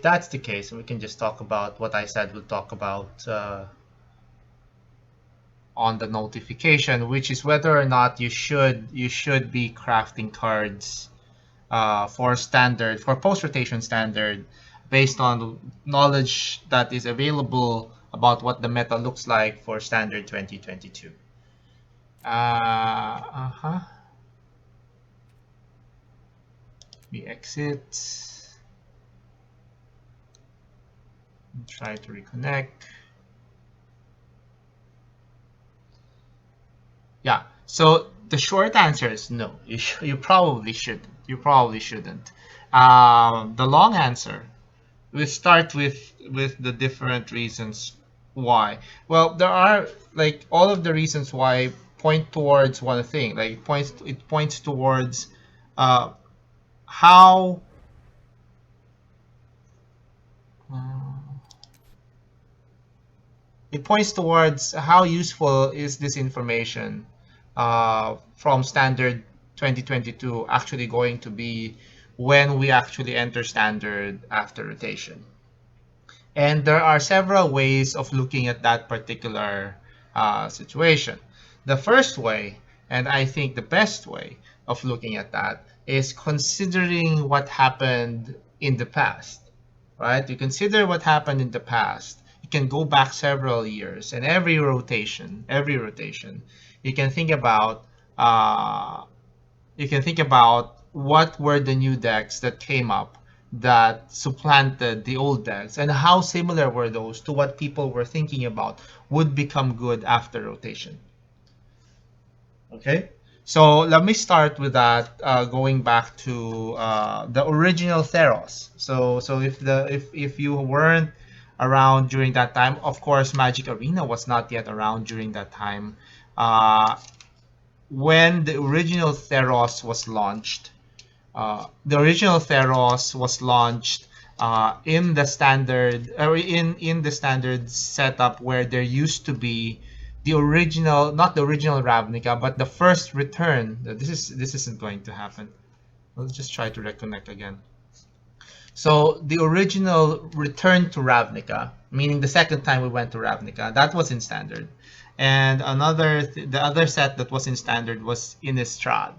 that's the case, we can just talk about what I said. We'll talk about on the notification, which is whether or not you should be crafting cards for standard, for post rotation standard, based on knowledge that is available about what the meta looks like for standard 2022. Uh-huh. We exit. Try to reconnect. Yeah. So the short answer is no. You probably shouldn't. You probably shouldn't. The long answer. We start with the different reasons why. Well, there are like all of the reasons why point towards one thing. Like it points towards uh, how it points towards how useful is this information from standard 2022 actually going to be when we actually enter standard after rotation. And there are several ways of looking at that particular situation. The first way, and I think the best way of looking at that, is considering what happened in the past, right? You consider what happened in the past. You can go back several years, and every rotation, you can think about uh, what were the new decks that came up that supplanted the old decks, and how similar were those to what people were thinking about would become good after rotation. Okay, so let me start with that, going back to the original Theros. So if you weren't around during that time, of course, Magic Arena was not yet around during that time. Uh, when the original Theros was launched, in the standard, or in the standard setup, where there used to be the original, not the original Ravnica, but the first return. This isn't going to happen. Let's just try to reconnect again. So the original return to Ravnica, meaning the second time we went to Ravnica, that was in standard. And the other set that was in standard was Innistrad.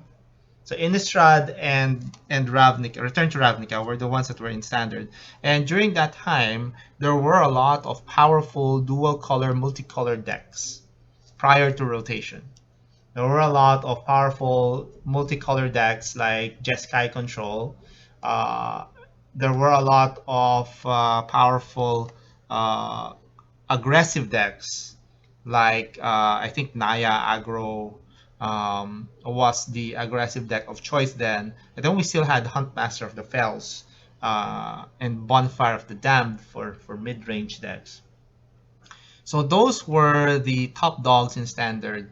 So Innistrad and Ravnica, Return to Ravnica, were the ones that were in standard. And during that time, there were a lot of powerful dual color, multicolor decks prior to rotation. There were a lot of powerful multicolor decks like Jeskai Control. Uh, there were a lot of powerful uh, aggressive decks like I think Naya Agro was the aggressive deck of choice then. And then we still had Huntmaster of the Fells and Bonfire of the Damned for mid-range decks. So those were the top dogs in standard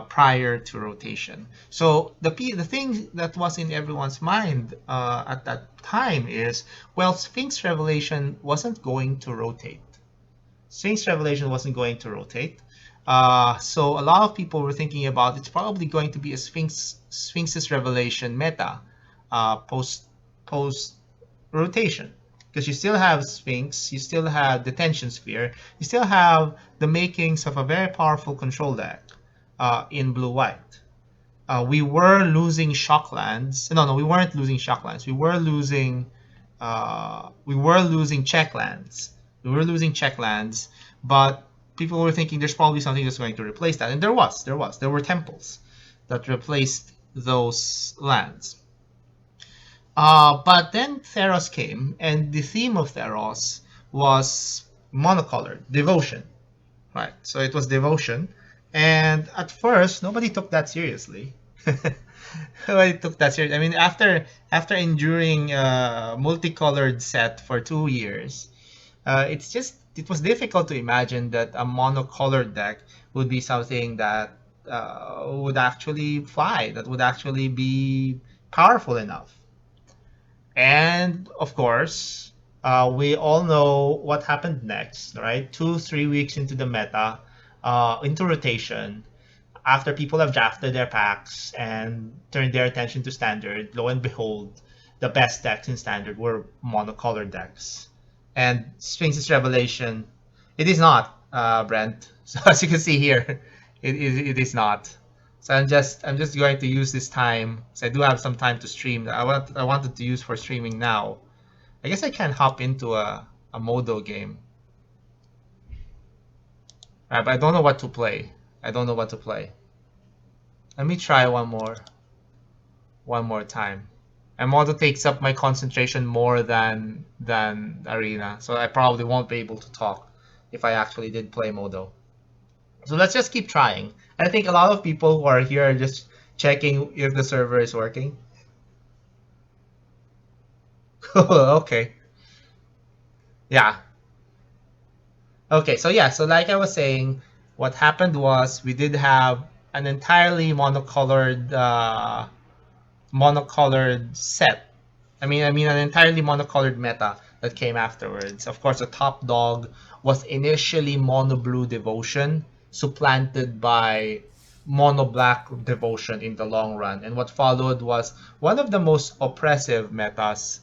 prior to rotation. So the thing that was in everyone's mind at that time is, well, Sphinx Revelation wasn't going to rotate. Sphinx Revelation wasn't going to rotate. So a lot of people were thinking about it's probably going to be a Sphinx's Revelation meta post rotation, because you still have Sphinx, you still have Detention Sphere, you still have the makings of a very powerful control deck in blue white. We were losing Shocklands. No, we weren't losing Shocklands. We were losing Checklands. We were losing Checklands, but people were thinking there's probably something that's going to replace that, and there were temples that replaced those lands. But then Theros came, and the theme of Theros was monocolored devotion, right? So it was devotion, and at first nobody took that seriously. Nobody took that seriously. I mean, after enduring a multicolored set for 2 years, it was difficult to imagine that a monocolored deck would be something that would actually fly, that would actually be powerful enough. And of course, we all know what happened next, right? 2, 3 weeks into the meta, into rotation, after people have drafted their packs and turned their attention to standard, lo and behold, the best decks in standard were monocolored decks. And Sphinx's Revelation, it is not, Brent. So as you can see here, it is not. So I'm just going to use this time. So I do have some time to stream. I wanted to use for streaming now. I guess I can hop into a Modo game. But I don't know what to play. I don't know what to play. Let me try one more time. And Modo takes up my concentration more than Arena, so I probably won't be able to talk if I actually did play Modo. So let's just keep trying. I think a lot of people who are here are just checking if the server is working. Okay. Yeah. Okay, so yeah, so like I was saying, what happened was we did have an entirely monocolored set. I mean an entirely monocolored meta that came afterwards. Of course, the top dog was initially mono blue devotion, supplanted by mono black devotion in the long run. And what followed was one of the most oppressive metas,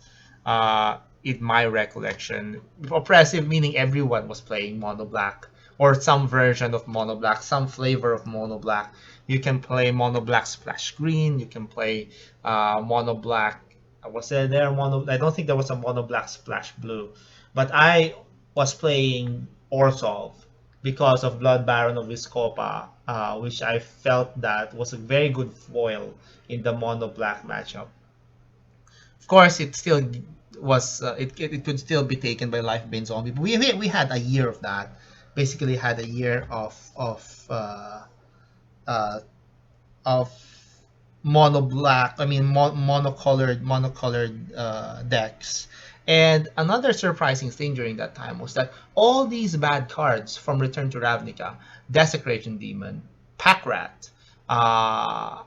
in my recollection. Oppressive meaning everyone was playing mono black or some version of mono black, some flavor of mono black. You can play mono black splash green. You can play mono black. Was there mono? I don't think there was a mono black splash blue, but I was playing Orzhov because of Blood Baron of Viscopa, which I felt that was a very good foil in the mono black matchup. Of course, it still was. It could still be taken by Life Bane Zombie. But we had a year of that. Basically, had a year uh, of mono black. I mean, monocolored decks. And another surprising thing during that time was that all these bad cards from Return to Ravnica, Desecration Demon, Pack Rat, uh,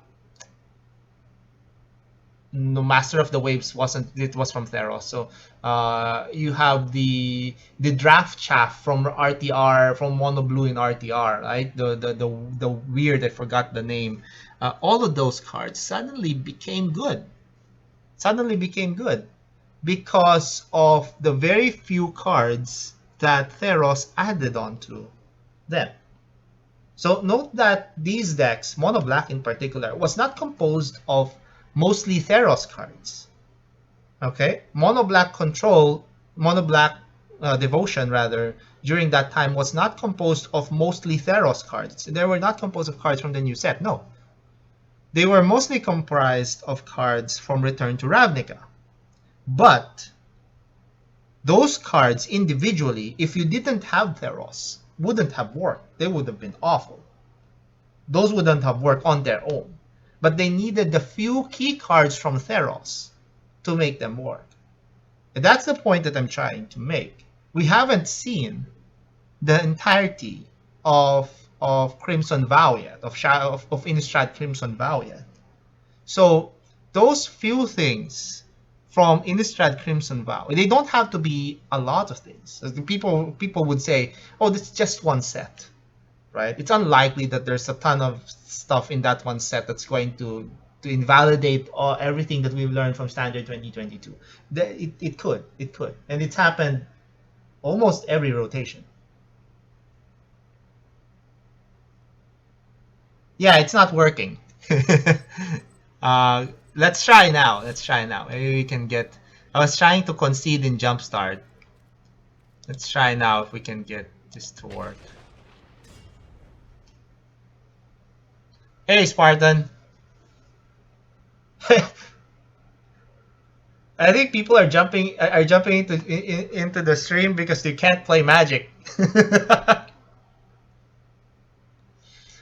no, Master of the Waves wasn't. It was from Theros. So you have the draft chaff from RTR, from Mono Blue in RTR, right? The weird, I forgot the name. All of those cards suddenly became good. Suddenly became good because of the very few cards that Theros added onto them. So note that these decks, Mono Black in particular, was not composed of mostly Theros cards. Okay, Mono Black Devotion rather, during that time was not composed of mostly Theros cards. They were not composed of cards from the new set. No, they were mostly comprised of cards from Return to Ravnica. But those cards individually, if you didn't have Theros, wouldn't have worked. They would have been awful. Those wouldn't have worked on their own. But they needed the few key cards from Theros to make them work. And that's the point that I'm trying to make. We haven't seen the entirety of Crimson Vow yet, of Innistrad Crimson Vow yet. So those few things from Innistrad Crimson Vow, they don't have to be a lot of things. As people would say, oh, this is just one set, right? It's unlikely that there's a ton of stuff in that one set that's going to invalidate everything that we've learned from Standard 2022. It could, and it's happened almost every rotation. Yeah, it's not working. Let's try now. Maybe we can get. I was trying to concede in Jumpstart. Let's try now if we can get this to work. Hey, Spartan. I think people are jumping into the stream because they can't play Magic.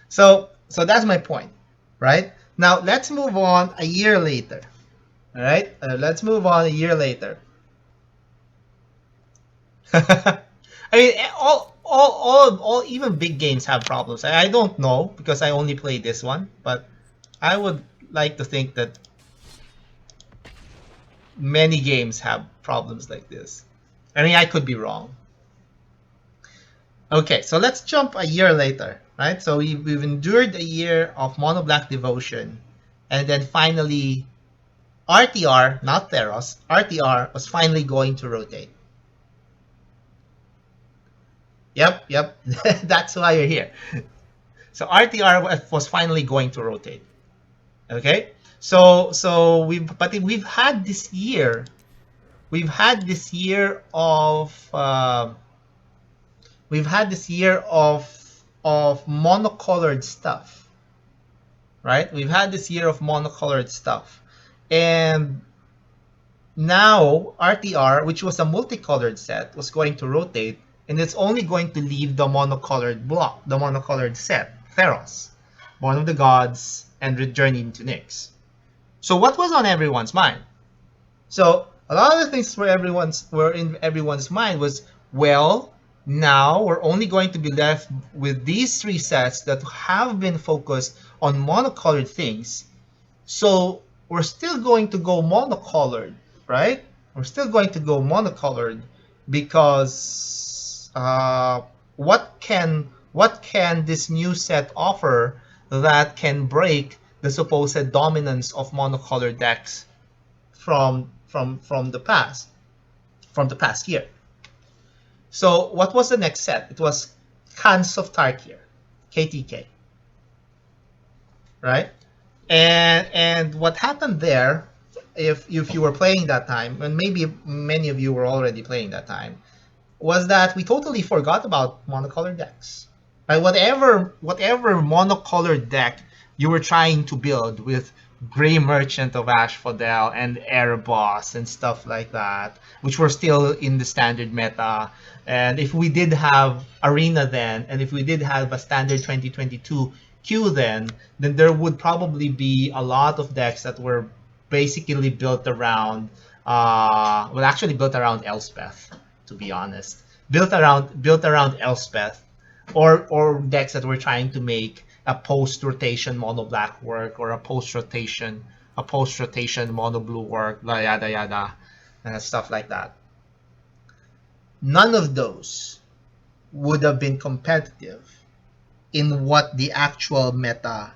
So that's my point, right? Now let's move on a year later. All right, let's move on a year later. I mean, all even big games have problems. I don't know because I only played this one, but I would like to think that many games have problems like this. I mean, I could be wrong. Okay, so let's jump a year later, right? So we've endured a year of Mono Black Devotion, and then finally RTR, not Theros, RTR was finally going to rotate. Yep, yep. That's why you're here. So RTR was finally going to rotate. Okay. So we've had this year. We've had this year of we've had this year of monocolored stuff, right? We've had this year of monocolored stuff, and now RTR, which was a multicolored set, was going to rotate, and it's only going to leave the monocolored block, the monocolored set, Theros, Born of the Gods, and Journey into Nyx. So what was on everyone's mind? So a lot of the things were in everyone's mind was, well, now we're only going to be left with these three sets that have been focused on monocolored things. So we're still going to go monocolored, right? We're still going to go monocolored because what can this new set offer that can break the supposed dominance of monocolored decks from the past year? So what was the next set? It was Khans of Tarkir, KTK, right? And what happened there, if you were playing that time, and maybe many of you were already playing that time, was that we totally forgot about monocolored decks. Like whatever monocolored deck you were trying to build with Grey Merchant of Asphodel and Erebos and stuff like that, which were still in the standard meta. And if we did have Arena then, and if we did have a standard 2022 queue then there would probably be a lot of decks that were basically built around, actually built around Elspeth, to be honest. Built around Elspeth, or decks that were trying to make a post-rotation mono black work, or a post-rotation mono blue work, yada yada, and stuff like that. None of those would have been competitive in what the actual meta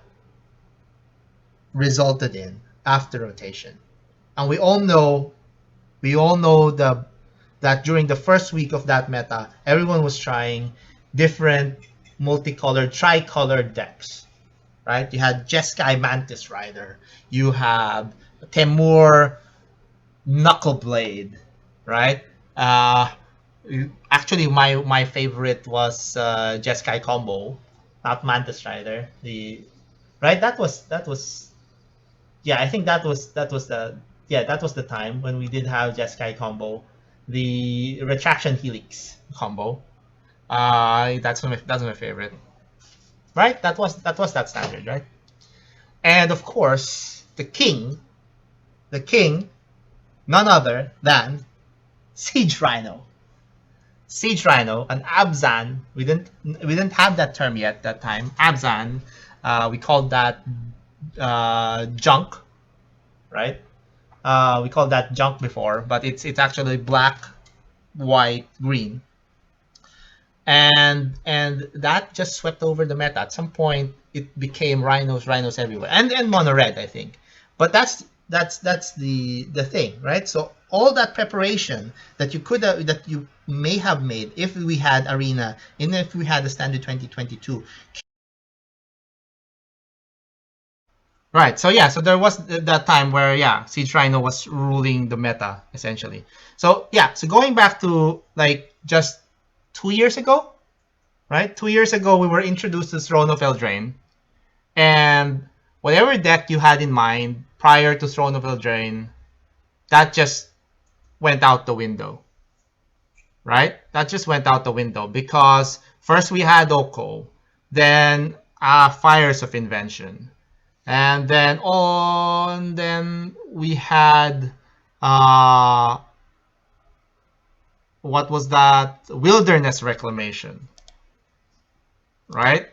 resulted in after rotation. And we all know that during the first week of that meta, everyone was trying different multicolored, tricolored decks, right? You had Jeskai Mantis Rider, you have Temur Knuckleblade, right? Uh, Actually, my favorite was Jeskai Combo, not Mantis Rider. The right that was yeah, I think that was the time when we did have Jeskai Combo, the Retraction Helix combo. That's my favorite. Right? That was that standard, right? And of course, the king, none other than Siege Rhino. Siege Rhino, an Abzan. We didn't have that term yet that time. Abzan. We called that junk, right? We called that junk before, but it's actually black, white, green, and that just swept over the meta. At some point, it became rhinos everywhere, and mono red, I think. But that's the thing, right? So all that preparation that you may have made if we had Arena, and if we had the standard 2022. Right. So yeah. So there was that time where Siege Rhino was ruling the meta essentially. So yeah. So going back to like just 2 years ago, right? 2 years ago, we were introduced to Throne of Eldraine, and whatever deck you had in mind prior to Throne of Eldraine, that just went out the window, right? That just went out the window because first we had Oko, then Fires of Invention, and then we had what was that? Wilderness Reclamation, right?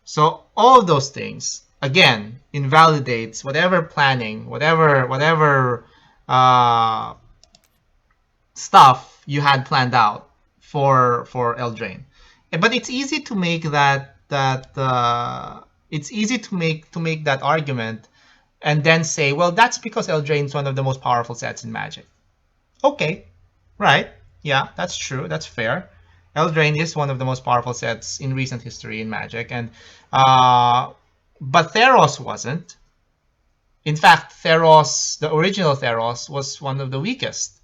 So all of those things again invalidates whatever planning, whatever uh, stuff you had planned out for Eldraine. But it's easy to make it's easy to make that argument and then say, well, that's because Eldraine is one of the most powerful sets in Magic. Okay, right? Yeah, that's true. That's fair. Eldraine is one of the most powerful sets in recent history in Magic, and but Theros wasn't. In fact, Theros, the original Theros, was one of the weakest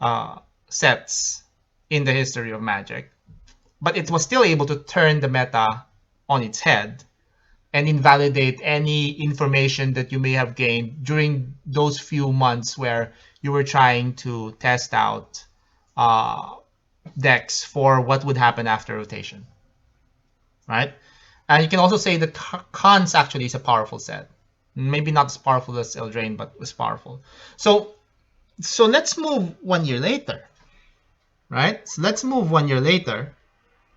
uh, sets in the history of Magic, but it was still able to turn the meta on its head and invalidate any information that you may have gained during those few months where you were trying to test out uh, decks for what would happen after rotation, right? And you can also say that Khans actually is a powerful set. Maybe not as powerful as Eldraine, but was powerful. So let's move 1 year later, right? So let's move 1 year later,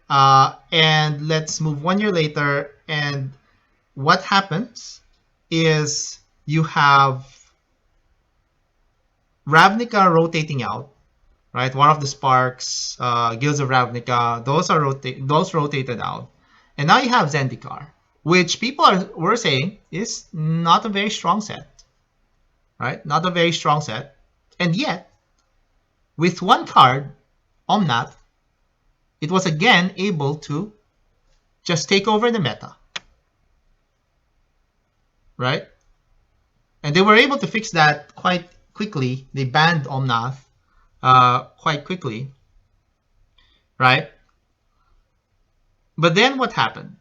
and let's move 1 year later, and what happens is you have Ravnica rotating out, right? War of the Sparks, Guilds of Ravnica, those rotated out, and now you have Zendikar, which were saying is not a very strong set, right? Not a very strong set, and yet with one card, Omnath, it was again able to just take over the meta, right? And they were able to fix that quite quickly. They banned Omnath quite quickly, right? But then what happened?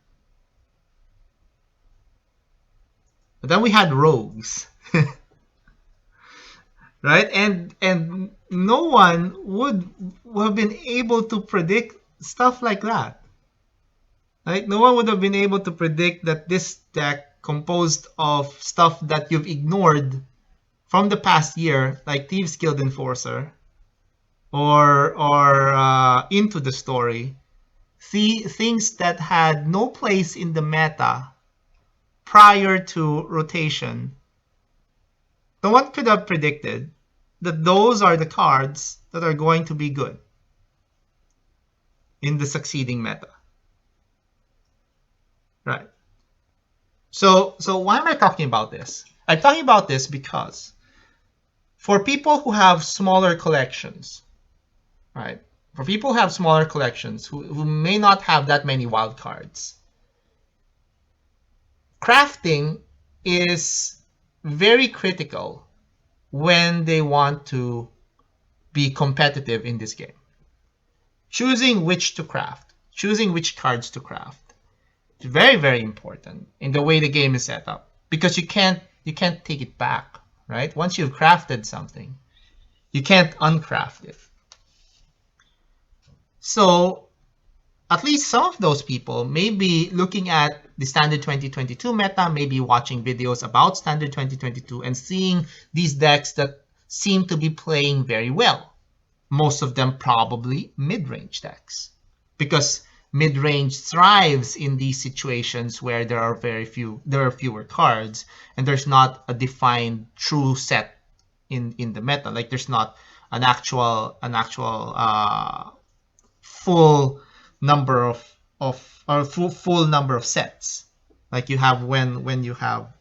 But then we had rogues, right? And no one would have been able to predict stuff like that. Right? No one would have been able to predict that this deck composed of stuff that you've ignored from the past year, like Thieves Guild Enforcer, or Into the Story, things that had no place in the meta prior to rotation. No one could have predicted that those are the cards that are going to be good in the succeeding meta. Right. So why am I talking about this? I'm talking about this because for people who have smaller collections, right? For people who have smaller collections who may not have that many wild cards, crafting is very critical when they want to be competitive in this game. Choosing which to craft, choosing which cards to craft, is very, very important in the way the game is set up, because you can't take it back, right? Once you've crafted something, you can't uncraft it. So at least some of those people may be looking at the Standard 2022 meta, maybe watching videos about Standard 2022 and seeing these decks that seem to be playing very well. Most of them probably mid-range decks, because mid-range thrives in these situations where there are fewer cards and there's not a defined true set in the meta. Like there's not an actual full number full number of sets like you have when you have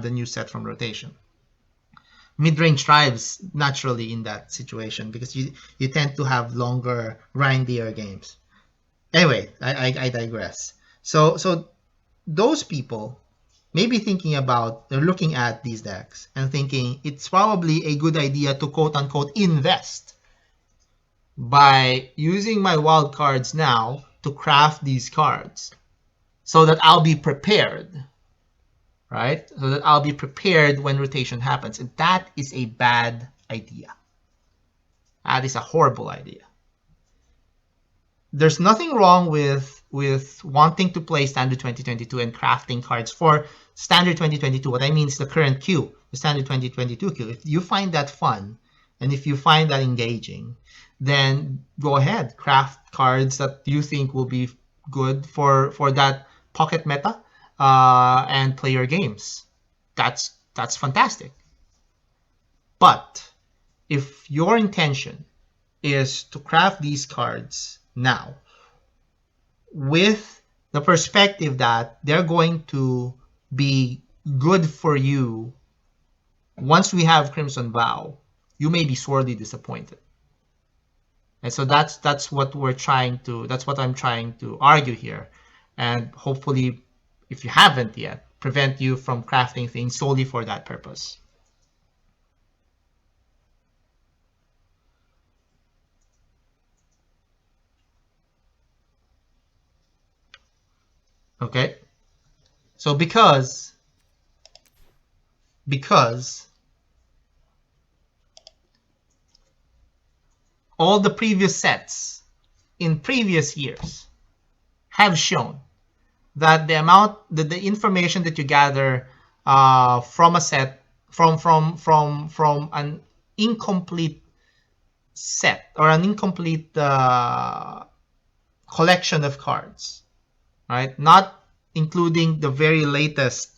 the new set from rotation. Mid-range thrives naturally in that situation because you tend to have longer, grindier games. Anyway, I digress. So those people may be they're looking at these decks and thinking it's probably a good idea to quote unquote invest by using my wild cards now to craft these cards so that I'll be prepared, right? So that I'll be prepared when rotation happens. And that is a bad idea. That is a horrible idea. There's nothing wrong with wanting to play Standard 2022 and crafting cards for Standard 2022. What I mean is the current queue, the Standard 2022 queue. If you find that fun and if you find that engaging, then go ahead, craft cards that you think will be good for that pocket meta and play your games. That's fantastic. But if your intention is to craft these cards now with the perspective that they're going to be good for you once we have Crimson Vow, you may be sorely disappointed. And so that's what I'm trying to argue here, and hopefully, if you haven't yet, prevent you from crafting things solely for that purpose. Okay, so because all the previous sets in previous years have shown that the information that you gather from a set, from an incomplete set or an incomplete collection of cards, right? Not including the very latest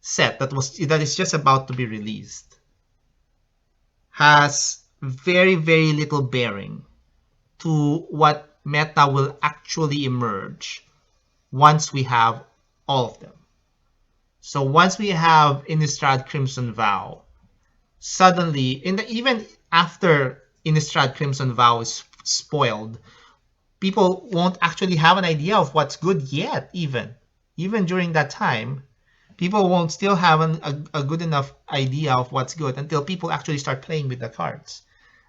set that is just about to be released, has very, very little bearing to what meta will actually emerge once we have all of them. So once we have Innistrad Crimson Vow, suddenly, even after Innistrad Crimson Vow is spoiled, people won't actually have an idea of what's good yet. Even during that time, people won't still have a good enough idea of what's good until people actually start playing with the cards.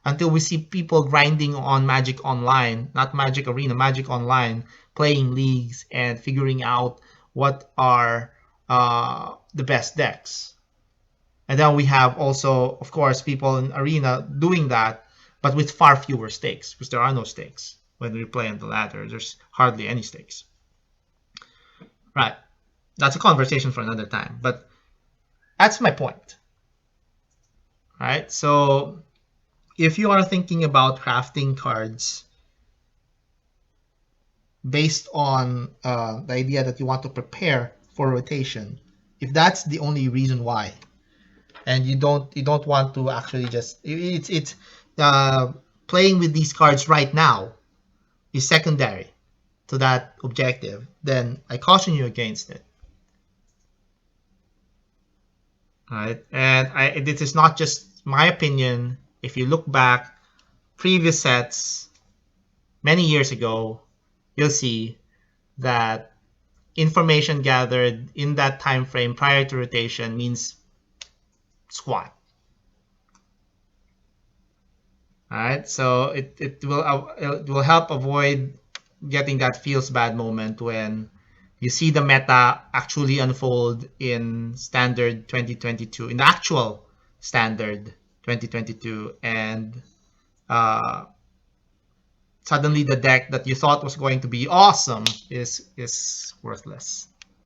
Until we see people grinding on Magic Online, not Magic Arena, Magic Online, playing leagues and figuring out what are the best decks. And then we have also, of course, people in Arena doing that, but with far fewer stakes, because there are no stakes when we play on the ladder. There's hardly any stakes. Right. That's a conversation for another time, but that's my point. Right. So if you are thinking about crafting cards based on the idea that you want to prepare for rotation, if that's the only reason why, and you don't want to actually just it's playing with these cards right now is secondary to that objective, then I caution you against it. All right, and this is not just my opinion. If you look back previous sets many years ago, you'll see that information gathered in that time frame prior to rotation means squat. All right, so it will help avoid getting that feels bad moment when you see the meta actually unfold in standard 2022, in the actual standard 2022, and uh, suddenly the deck that you thought was going to be awesome is worthless.